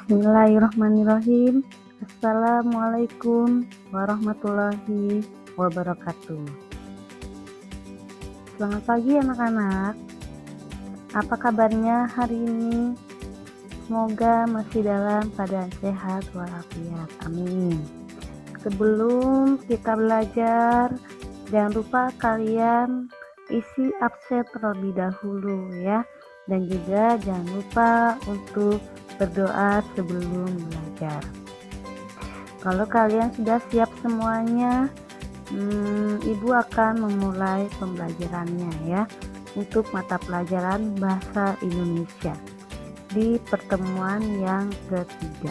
Bismillahirrahmanirrahim. Assalamualaikum warahmatullahi wabarakatuh. Selamat pagi anak-anak. Apa kabarnya hari ini? Semoga masih dalam keadaan sehat walafiat. Amin. Sebelum kita belajar, jangan lupa kalian isi absen terlebih dahulu ya. Dan juga jangan lupa untuk berdoa sebelum belajar. Kalau kalian sudah siap semuanya, Ibu akan memulai pembelajarannya ya untuk mata pelajaran Bahasa Indonesia di pertemuan yang ketiga.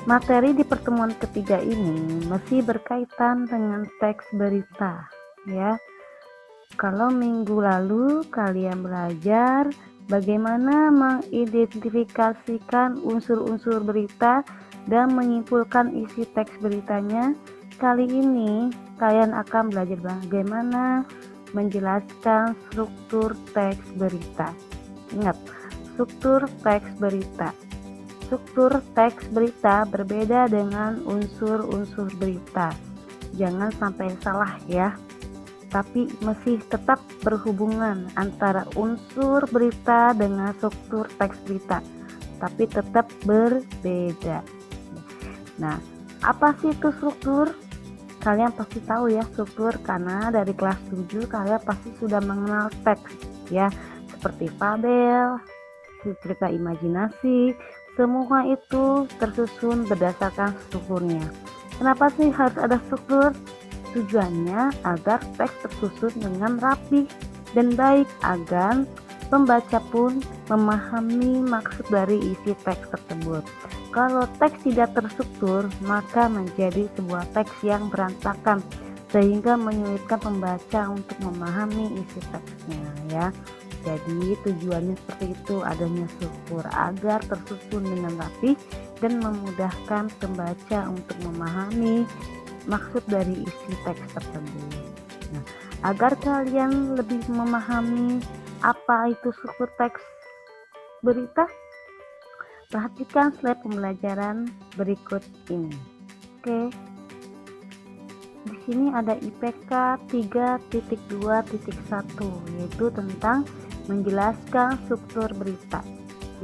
Materi di pertemuan ketiga ini masih berkaitan dengan teks berita ya. Kalau minggu lalu kalian belajar bagaimana mengidentifikasikan unsur-unsur berita dan menyimpulkan isi teks beritanya, kali ini kalian akan belajar bagaimana menjelaskan struktur teks berita. Ingat, struktur teks berita. Struktur teks berita berbeda dengan unsur-unsur berita. Jangan sampai salah ya. Tapi masih tetap berhubungan antara unsur berita dengan struktur teks berita, tapi tetap berbeda. Nah, apa sih itu struktur? Kalian pasti tahu ya struktur, karena dari kelas 7 kalian pasti sudah mengenal teks ya, seperti fabel, cerita imajinasi, semua itu tersusun berdasarkan strukturnya. Kenapa sih harus ada struktur? Tujuannya agar teks tersusun dengan rapi dan baik agar pembaca pun memahami maksud dari isi teks tersebut. Kalau teks tidak terstruktur, maka menjadi sebuah teks yang berantakan sehingga menyulitkan pembaca untuk memahami isi teksnya ya. Jadi tujuannya seperti itu, adanya struktur agar tersusun dengan rapi dan memudahkan pembaca untuk memahami maksud dari isi teks tersebut. Nah, agar kalian lebih memahami apa itu struktur teks berita, perhatikan slide pembelajaran berikut ini. Oke. Di sini ada IPK 3.2.1 yaitu tentang menjelaskan struktur berita.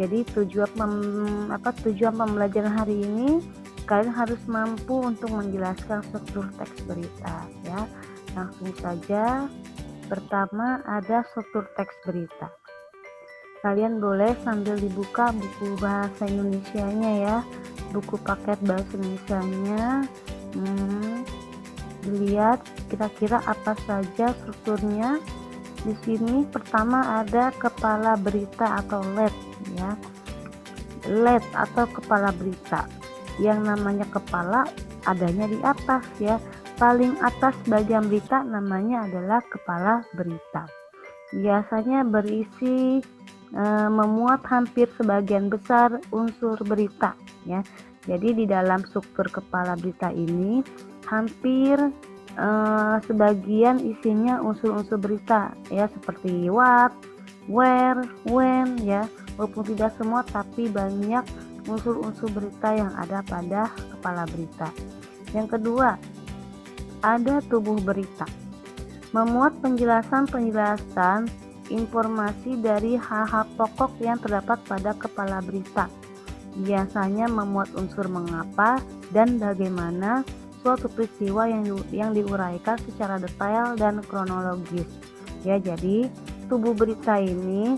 Jadi tujuan pembelajaran hari ini, kalian harus mampu untuk menjelaskan struktur teks berita ya. Langsung saja. Pertama ada struktur teks berita. Kalian boleh sambil dibuka buku bahasa Indonesianya ya, buku paket bahasa Indonesianya. Dilihat kira-kira apa saja strukturnya. Di sini pertama ada kepala berita atau lead ya. Lead atau kepala berita. Yang namanya kepala adanya di atas ya. Paling atas bagian berita namanya adalah kepala berita. Biasanya berisi memuat hampir sebagian besar unsur berita ya. Jadi di dalam struktur kepala berita ini hampir sebagian isinya unsur-unsur berita ya, seperti what, where, when ya. Walaupun tidak semua, tapi banyak unsur-unsur berita yang ada pada kepala berita. Yang kedua, ada tubuh berita. Memuat penjelasan-penjelasan informasi dari hal-hal pokok yang terdapat pada kepala berita. Biasanya memuat unsur mengapa dan bagaimana suatu peristiwa yang diuraikan secara detail dan kronologis. Ya, jadi tubuh berita ini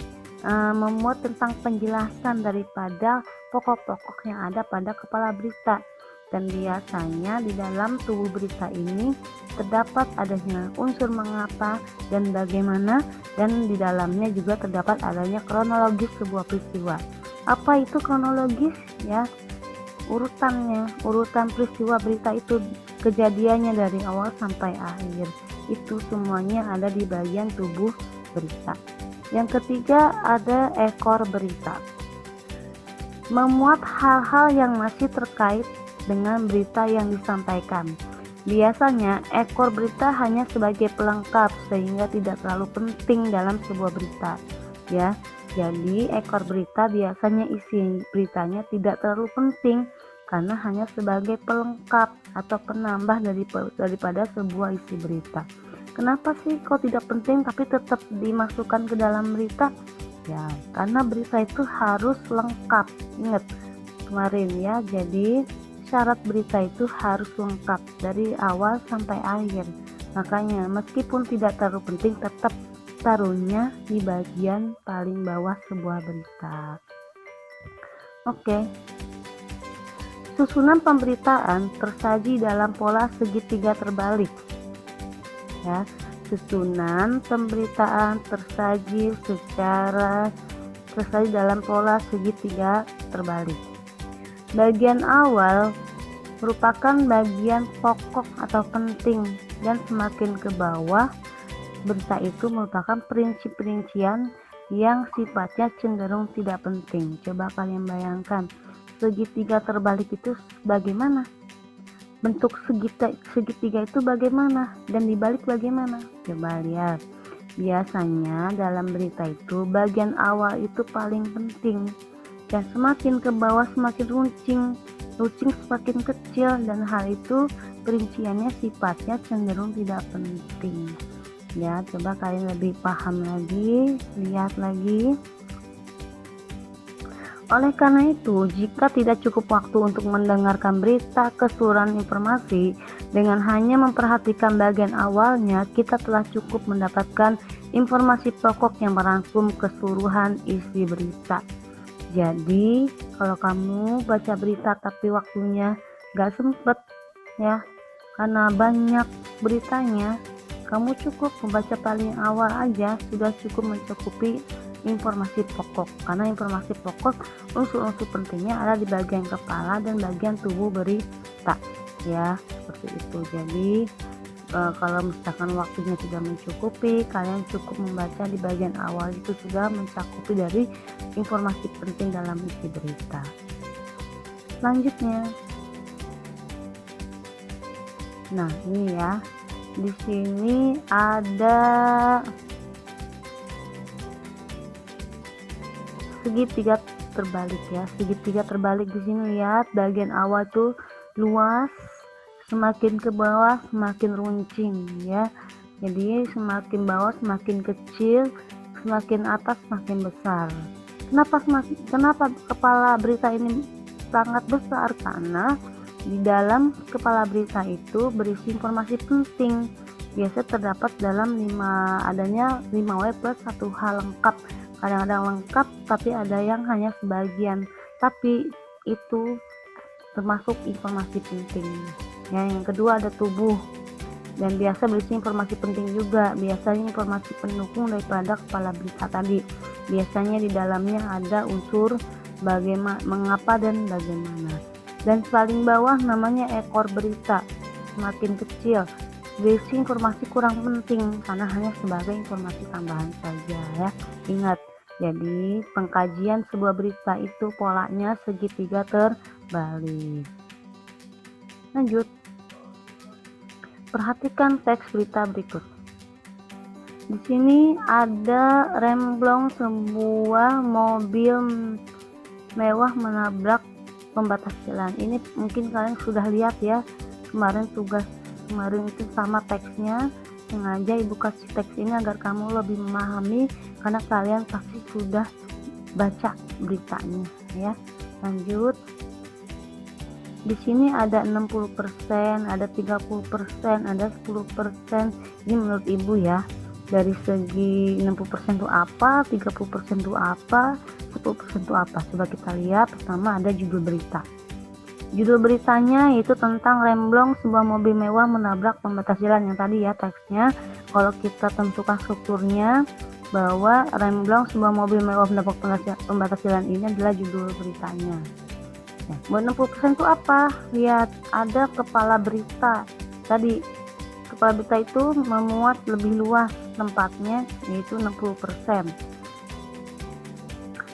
memuat tentang penjelasan daripada pokok-pokok yang ada pada kepala berita, dan biasanya di dalam tubuh berita ini terdapat adanya unsur mengapa dan bagaimana, dan di dalamnya juga terdapat adanya kronologis sebuah peristiwa. Apa itu kronologis ya? Urutan peristiwa berita itu, kejadiannya dari awal sampai akhir, itu semuanya ada di bagian tubuh berita. Yang ketiga ada ekor berita. Memuat hal-hal yang masih terkait dengan berita yang disampaikan. Biasanya ekor berita hanya sebagai pelengkap sehingga tidak terlalu penting dalam sebuah berita ya. Jadi ekor berita biasanya isi beritanya tidak terlalu penting karena hanya sebagai pelengkap atau penambah daripada sebuah isi berita. Kenapa sih kok tidak penting tapi tetap dimasukkan ke dalam berita? Ya, karena berita itu harus lengkap. Ingat kemarin ya, jadi syarat berita itu harus lengkap dari awal sampai akhir. Makanya meskipun tidak terlalu penting, tetap taruhnya di bagian paling bawah sebuah berita. Oke. Susunan pemberitaan tersaji dalam pola segitiga terbalik. Ya, susunan pemberitaan tersaji dalam pola segitiga terbalik. Bagian awal merupakan bagian pokok atau penting, dan semakin ke bawah berita itu merupakan perincian yang sifatnya cenderung tidak penting. Coba kalian bayangkan, segitiga terbalik itu bagaimana? Bentuk segitiga itu bagaimana? Dan dibalik bagaimana? Coba lihat. Biasanya dalam berita itu bagian awal itu paling penting, dan semakin ke bawah semakin runcing semakin kecil, dan hal itu perinciannya sifatnya cenderung tidak penting. Ya, coba kalian lebih paham lagi, lihat lagi. Oleh karena itu, jika tidak cukup waktu untuk mendengarkan berita keseluruhan informasi, dengan hanya memperhatikan bagian awalnya, kita telah cukup mendapatkan informasi pokok yang merangkum keseluruhan isi berita. Jadi, kalau kamu baca berita tapi waktunya gak sempet ya, karena banyak beritanya, kamu cukup membaca paling awal aja, sudah cukup mencukupi informasi pokok. Karena informasi pokok, unsur-unsur pentingnya ada di bagian kepala dan bagian tubuh berita ya, seperti itu. Jadi kalau misalkan waktunya tidak mencukupi, kalian cukup membaca di bagian awal, itu sudah mencakupi dari informasi penting dalam isi berita. Selanjutnya, nah ini ya, di sini ada segitiga terbalik ya. Segitiga terbalik di sini, lihat bagian awal tuh luas, semakin ke bawah semakin runcing ya. Jadi semakin bawah semakin kecil, semakin atas semakin besar. Kenapa kepala berita ini sangat besar? Karena di dalam kepala berita itu berisi informasi penting. Biasa terdapat dalam 5W plus 1H lengkap. Kadang-kadang lengkap tapi ada yang hanya sebagian, tapi itu termasuk informasi penting ya. Yang kedua ada tubuh, dan biasa berisi informasi penting juga, biasanya informasi pendukung daripada kepala berita tadi. Biasanya di dalamnya ada unsur bagaimana, mengapa, dan bagaimana. Dan paling bawah namanya ekor berita, semakin kecil, berisi informasi kurang penting karena hanya sebagai informasi tambahan saja ya. Ingat, jadi pengkajian sebuah berita itu polanya segitiga terbalik. Lanjut, perhatikan teks berita berikut. Di sini ada remblong sebuah mobil mewah menabrak pembatas jalan. Ini mungkin kalian sudah lihat ya, kemarin itu sama teksnya. Sengaja ibu kasih teks ini agar kamu lebih memahami, karena kalian pasti sudah baca beritanya ya. Lanjut, di sini ada 60%, ada 30%, ada 10%. Ini menurut ibu ya, dari segi 60% itu apa, 30% itu apa, 10% itu apa. Coba kita lihat. Pertama ada judul berita. Judul beritanya itu tentang remblong sebuah mobil mewah menabrak pembatas jalan, yang tadi ya teksnya. Kalau kita tentukan strukturnya bahwa remblong sebuah mobil mewah menabrak pembatas jalan ini adalah judul beritanya. Nah, buat 60% itu apa? Lihat, ada kepala berita. Tadi kepala berita itu memuat lebih luas tempatnya, yaitu 60%.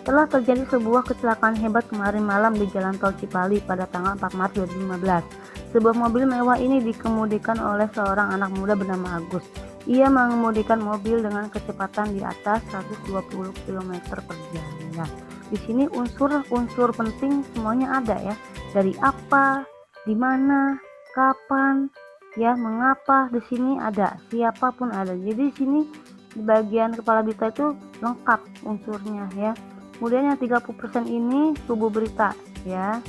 Telah terjadi sebuah kecelakaan hebat kemarin malam di Jalan Tol Cipali pada tanggal 4 Maret 2015. Sebuah mobil mewah ini dikemudikan oleh seorang anak muda bernama Agus. Ia mengemudikan mobil dengan kecepatan di atas 120 km per jam. Nah, di sini unsur-unsur penting semuanya ada ya. Dari apa, di mana, kapan, ya, mengapa, di sini ada, siapapun ada. Jadi di sini di bagian kepala berita itu lengkap unsurnya ya. Kemudian yang 30% ini tubuh berita ya.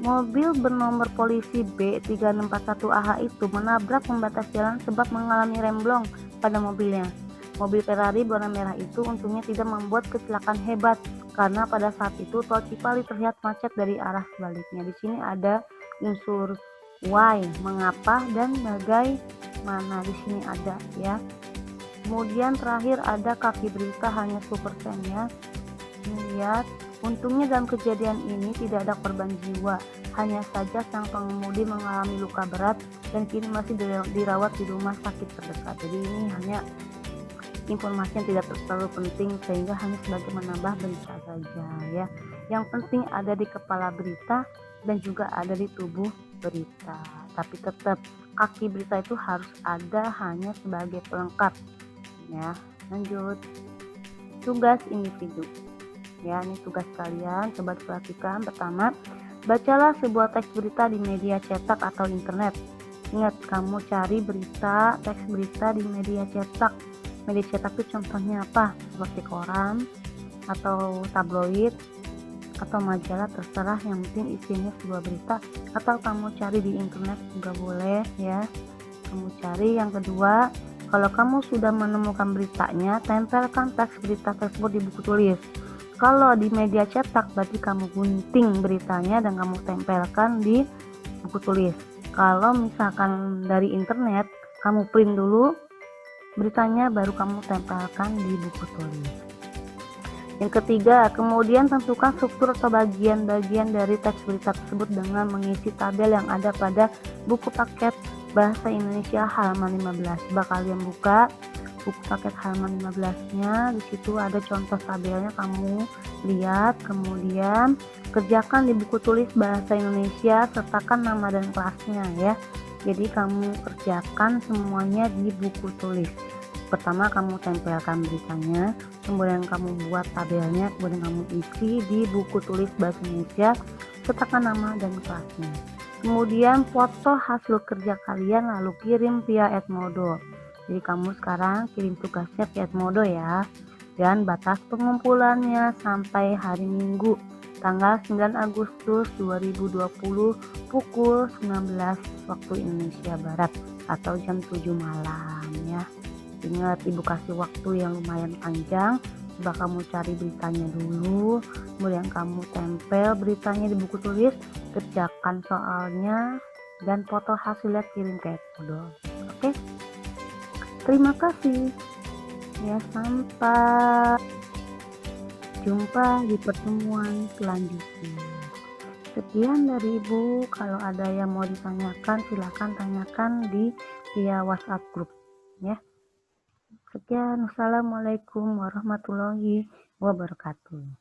Mobil bernomor polisi B3641AH itu menabrak pembatas jalan sebab mengalami remblong pada mobilnya. Mobil Ferrari berwarna merah itu untungnya tidak membuat kecelakaan hebat karena pada saat itu tol Cipali terlihat macet dari arah sebaliknya. Di sini ada unsur why, mengapa, dan bagaimana. Di sini ada ya. Kemudian terakhir ada kaki berita hanya 10% ya. Lihat, untungnya dalam kejadian ini tidak ada korban jiwa, hanya saja sang pengemudi mengalami luka berat dan kini masih dirawat di rumah sakit terdekat. Jadi ini hanya informasi yang tidak terlalu penting sehingga hanya sebagai menambah berita saja ya. Yang penting ada di kepala berita dan juga ada di tubuh berita. Tapi tetap kaki berita itu harus ada hanya sebagai pelengkap ya. Lanjut, tugas individu. Ya, ini tugas kalian, coba diperhatikan. Pertama, bacalah sebuah teks berita di media cetak atau internet. Ingat, kamu cari berita, teks berita di media cetak. Media cetak itu contohnya apa? Seperti koran, atau tabloid, atau majalah, terserah, yang penting isinya sebuah berita. Atau kamu cari di internet juga boleh ya. Kamu cari. Yang kedua, kalau kamu sudah menemukan beritanya, tempelkan teks berita tersebut di buku tulis. Kalau di media cetak berarti kamu gunting beritanya dan kamu tempelkan di buku tulis. Kalau misalkan dari internet, kamu print dulu beritanya baru kamu tempelkan di buku tulis. Yang ketiga, kemudian tentukan struktur atau bagian-bagian dari teks berita tersebut dengan mengisi tabel yang ada pada buku paket Bahasa Indonesia halaman 15. Coba kalian buka buku paket halaman 15-nya, di situ ada contoh tabelnya, kamu lihat, kemudian kerjakan di buku tulis Bahasa Indonesia, sertakan nama dan kelasnya ya. Jadi kamu kerjakan semuanya di buku tulis. Pertama kamu tempelkan beritanya, kemudian kamu buat tabelnya, kemudian kamu isi di buku tulis Bahasa Indonesia, sertakan nama dan kelasnya. Kemudian foto hasil kerja kalian lalu kirim via Edmodo. Jadi kamu sekarang kirim tugasnya via Edmodo ya. Dan batas pengumpulannya sampai hari Minggu tanggal 9 Agustus 2020 pukul 19 waktu Indonesia Barat atau jam 7 malam ya. Ingat, ibu kasih waktu yang lumayan panjang. Coba kamu cari beritanya dulu, kemudian kamu tempel beritanya di buku tulis, kerjakan soalnya, dan foto hasilnya kirim ke Edmodo. Oke? Terima kasih. Ya, sampai jumpa di pertemuan selanjutnya. Sekian dari Ibu. Kalau ada yang mau ditanyakan, silakan tanyakan di via WhatsApp grup ya. Sekian, wassalamualaikum warahmatullahi wabarakatuh.